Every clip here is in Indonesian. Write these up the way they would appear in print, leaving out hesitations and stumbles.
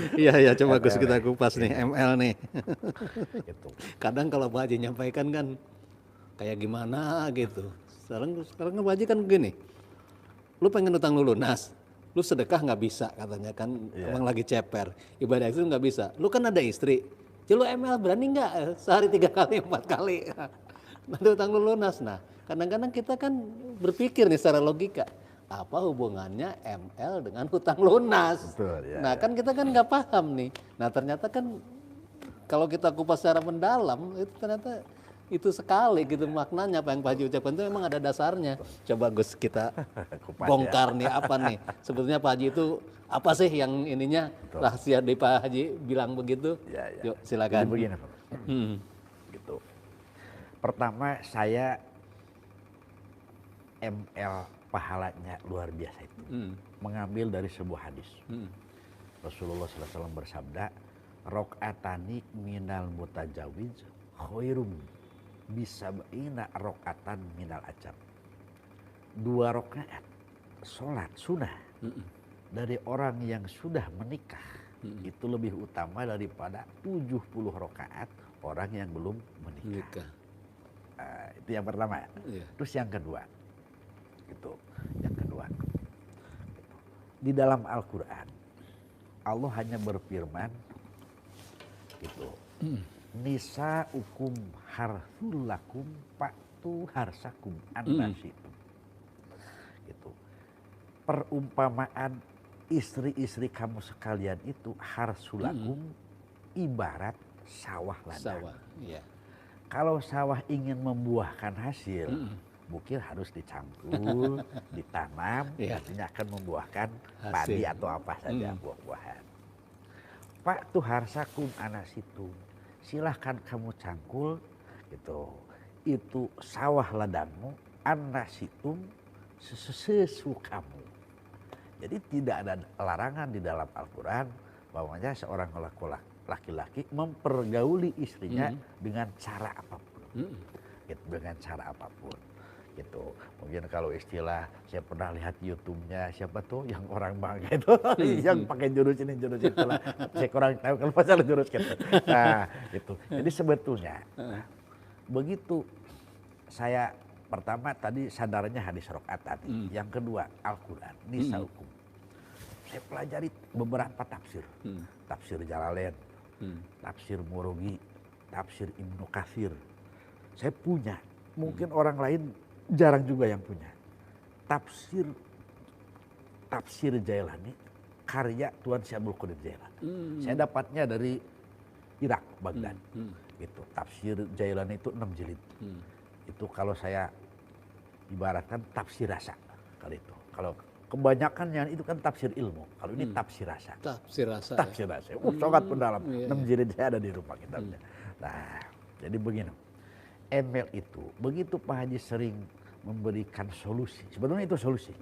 Iya iya, coba Gus ML kita ya, kupas nih gitu, ML nih. gitu. Kadang kalau Pak Haji nyampaikan kan kayak gimana gitu. Sekarang kan Pak Haji kan begini, lu pengen utang lu lunas, lu sedekah nggak bisa katanya kan, Iya, emang lagi ceper, ibadah itu nggak bisa. Lu kan ada istri, jadi lu ML berani nggak sehari 3 kali 4 kali nanti utang lu lunas. Nah kadang-kadang kita kan berpikir nih secara logika, apa hubungannya ML dengan hutang lunas. betul, ya, Nah ya. kan kita kan nggak paham nih. Nah ternyata kan kalau kita kupas secara mendalam itu ternyata itu sekali gitu maknanya apa yang Pak Haji ucapkan itu memang ada dasarnya. Coba Gus kita Kupas ya, bongkar nih apa nih sebetulnya Pak Haji itu apa sih yang ininya betul. rahasia di Pak Haji bilang begitu. Ya, ya. Yuk Jadi silakan. begini, Bro. Gitu. Pertama saya ML pahalanya luar biasa itu. Mengambil dari sebuah hadis. Rasulullah SAW bersabda, rok'atani minal mutajawiz khairum bisab'ina rok'atan minal ajab. 2 rakaat sholat sunnah dari orang yang sudah menikah itu lebih utama daripada 70 rakaat orang yang belum menikah. Nikah. Itu yang pertama. Iya. Terus yang kedua, gitu. Yang kedua, gitu. Di dalam Al-Quran Allah hanya berfirman, gitu. Nisa ukum harsul lakum paktu harsakum annasitum. Gitu. Perumpamaan istri-istri kamu sekalian itu harsulakum ibarat sawah ladang. Sawah. Iya. Kalau sawah ingin membuahkan hasil, mungkin harus dicangkul, ditanam, Iya. nantinya akan membuahkan Hasil. padi atau apa saja buah-buahan. Pak tuh harsakum anasitum, silahkan kamu cangkul, gitu. Itu sawah ladangmu, anasitum sesukamu. Jadi tidak ada larangan di dalam Al-Quran bahwanya seorang laki-laki mempergauli istrinya dengan cara apapun, gitu, dengan cara apapun, gitu. Mungkin kalau istilah saya pernah lihat YouTube-nya siapa tuh yang orang bangga itu yang pakai jurus ini jurus itu lah, saya kurang tahu kalau masalah jurus gitu. Nah itu, jadi sebetulnya begitu saya pertama tadi sadarnya hadis rokaat tadi, yang kedua Al-Quran, nisa hukum. Saya pelajari beberapa tafsir, tafsir Jalalain, tafsir Murugi, tafsir Ibnu Katsir. Saya punya, mungkin orang lain jarang juga yang punya. Tafsir Jailani, karya Tuan Syabul Qadir Jailani. Saya dapatnya dari Irak, Baghdad. Gitu. Tafsir Jailani itu 6 jilid. Itu kalau saya ibaratkan tafsir rasa kali itu. Kalau kebanyakan yang itu kan tafsir ilmu. Kalau ini tafsir rasa. Tafsir rasa. Tafsir rasa. Sangat mendalam. Iya, 6 jilid saya ada di rumah kitabnya. Nah, jadi begini. ML itu begitu Pak Haji sering memberikan solusi. Sebetulnya itu solusi.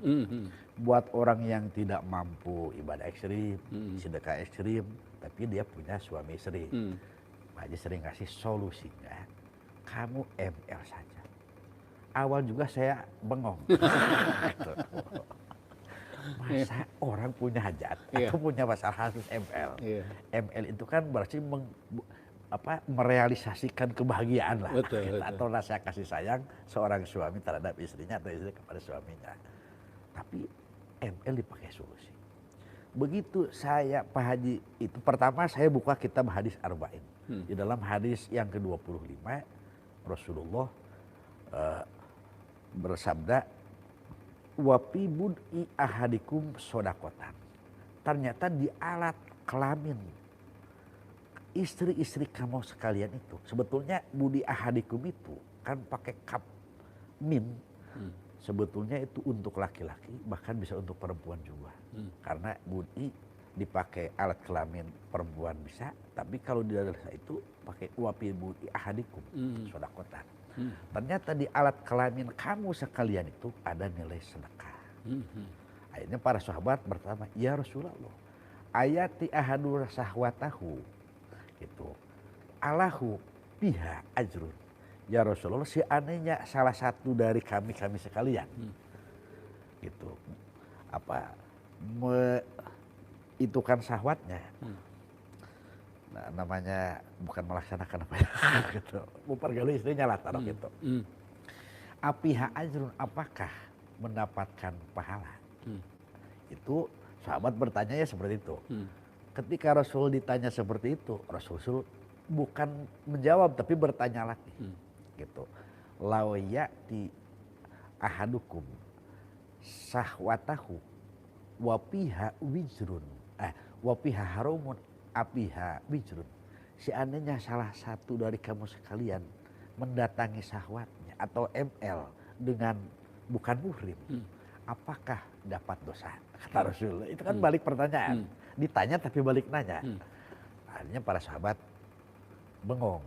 Buat orang yang tidak mampu ibadah ekstrim, sedekah ekstrim, tapi dia punya suami istri. Pak Haji sering kasih solusinya. Kamu ML saja. Awal juga saya bengong. Masa orang punya hajat atau punya masalah harus ML. ML itu kan berarti merealisasikan kebahagiaan lah. Betul. Atau rasa kasih sayang seorang suami terhadap istrinya atau istri kepada suaminya. Tapi ML dipakai solusi. Begitu saya Pak Haji itu pertama saya buka kitab hadis Arba'in. Di dalam hadis yang ke-25 Rasulullah bersabda wapi bud'i ahadikum sodakotan. Ternyata di alat kelamin istri-istri kamu sekalian itu sebetulnya budi ahadikum itu kan pakai kap mim. Sebetulnya itu untuk laki-laki bahkan bisa untuk perempuan juga. Karena budi dipakai alat kelamin perempuan bisa, tapi kalau di dalam itu pakai wapi budi ahadikum sodakotan. Ternyata di alat kelamin kamu sekalian itu ada nilai sedekah. Akhirnya para sahabat bertanya, ya Rasulullah, ayati ahadu sahwatahu, gitu, alahu biha ajrun. Ya Rasulullah, seandainya salah satu dari kami sekalian, gitu, itu kan syahwatnya. Nah, namanya bukan melaksanakan apa ya, gitu. Mempergauli istrinya lah taruh gitu. Apiha ajrun, apakah mendapatkan pahala? Itu sahabat bertanya ya seperti itu. Ketika Rasul ditanya seperti itu, Rasul bukan menjawab tapi bertanya lagi. Gitu. Lau ya'ti ahadukum sahwatahu wapiha wijrun. Wapiha harumun apiha wijrun. Seandainya salah satu dari kamu sekalian mendatangi syahwatnya atau ML dengan bukan muhrim, apakah dapat dosa? Kata Rasul. Itu kan balik pertanyaan. Ditanya tapi balik nanya. Akhirnya para sahabat bengong.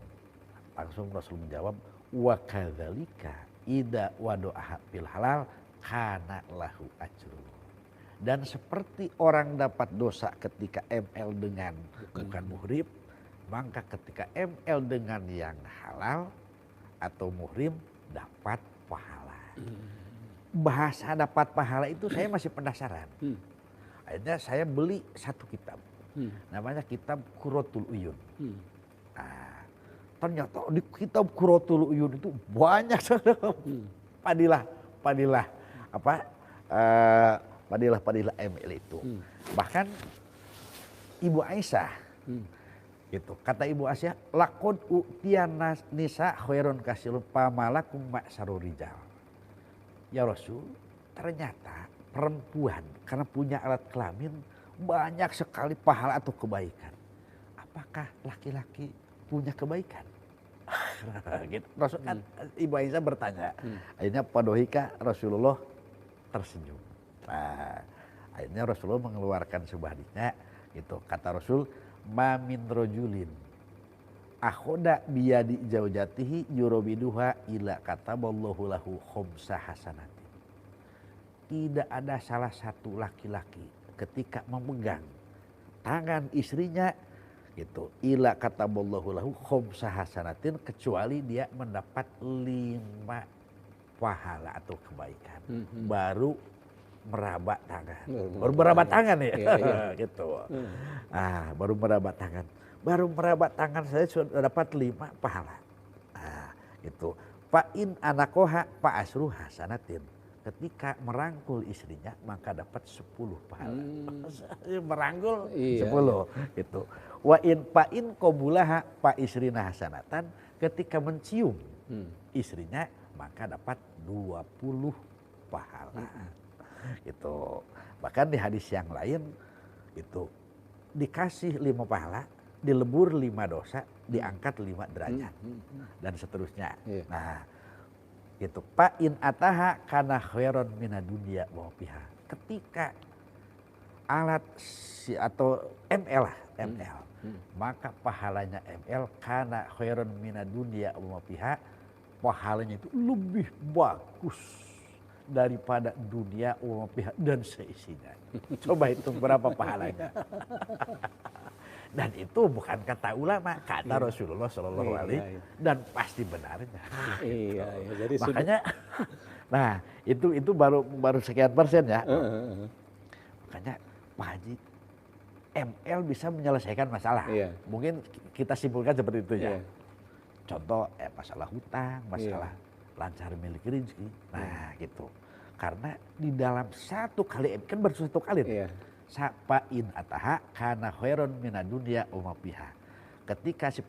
Langsung Rasul menjawab, wa kadzalika idza wadu'a fil halal kana lahu ajrun. Dan seperti orang dapat dosa ketika ML dengan bukan muhrim, maka ketika ML dengan yang halal atau muhrim dapat pahala. Bahasa dapat pahala itu saya masih penasaran. Akhirnya saya beli satu kitab. Namanya kitab Qurratul Uyun. Ternyata di kitab Qurratul Uyun itu banyak padilah ML itu. Bahkan Ibu Aisyah gitu. Kata Ibu Aisyah, laqad utiyan nisa khairun kasirun pamalakum ma'sarur rijal. Ya Rasul, ternyata perempuan karena punya alat kelamin banyak sekali pahala atau kebaikan. Apakah laki-laki punya kebaikan? Gitu. Rasul kan Ibu Aisyah bertanya. Akhirnya padohika Rasulullah tersenyum. Nah, akhirnya Rasulullah mengeluarkan sebuah hadisnya gitu. Kata Rasul, ma min rajulin akhoda biyadi zaujatihi yurobiduha ila kataballahu lahu khomsa hasanati. Tidak ada salah satu laki-laki ketika memegang tangan istrinya gitu, ila kataballahu lahu khomsa hasanatin, kecuali dia mendapat 5 pahala atau kebaikan. Baru meraba tangan. Baru meraba tangan ya. Gitu. Baru meraba tangan. Baru meraba tangan saya sudah dapat 5 pahala. Gitu. Fa'in anakoha fa'asru hasanatin. Ketika merangkul istrinya maka dapat 10 pahala. Merangkul 10 gitu. Fa'in qobulaha fa'isrina hasanatan. Ketika mencium istrinya maka dapat 20 pahala. Gitu. Bahkan di hadis yang lain itu dikasih 5 pahala, dilebur 5 dosa, diangkat 5 derajat dan seterusnya. Nah, gitu. Pak in ataha kana khairon minad dunya wa fiha. Ketika alat atau ML maka pahalanya ML kana khairon minad dunya wa fiha, pahalanya itu lebih bagus daripada dunia wa fiha dan seisinya. Coba hitung berapa pahalanya. Dan itu bukan kata ulama, kata Rasulullah Shallallahu Alaihi dan pasti benarnya. Jadi makanya, nah itu baru sekian persen ya. Makanya Pak Haji, ML bisa menyelesaikan masalah. Mungkin kita simpulkan seperti itu ya. Contoh masalah hutang, masalah lancar milik rezeki. Nah gitu. Karena di dalam satu kali, kan baru satu kali. Sa'pain ataha kana khairon minad dunya wa ma fiha. Ketika si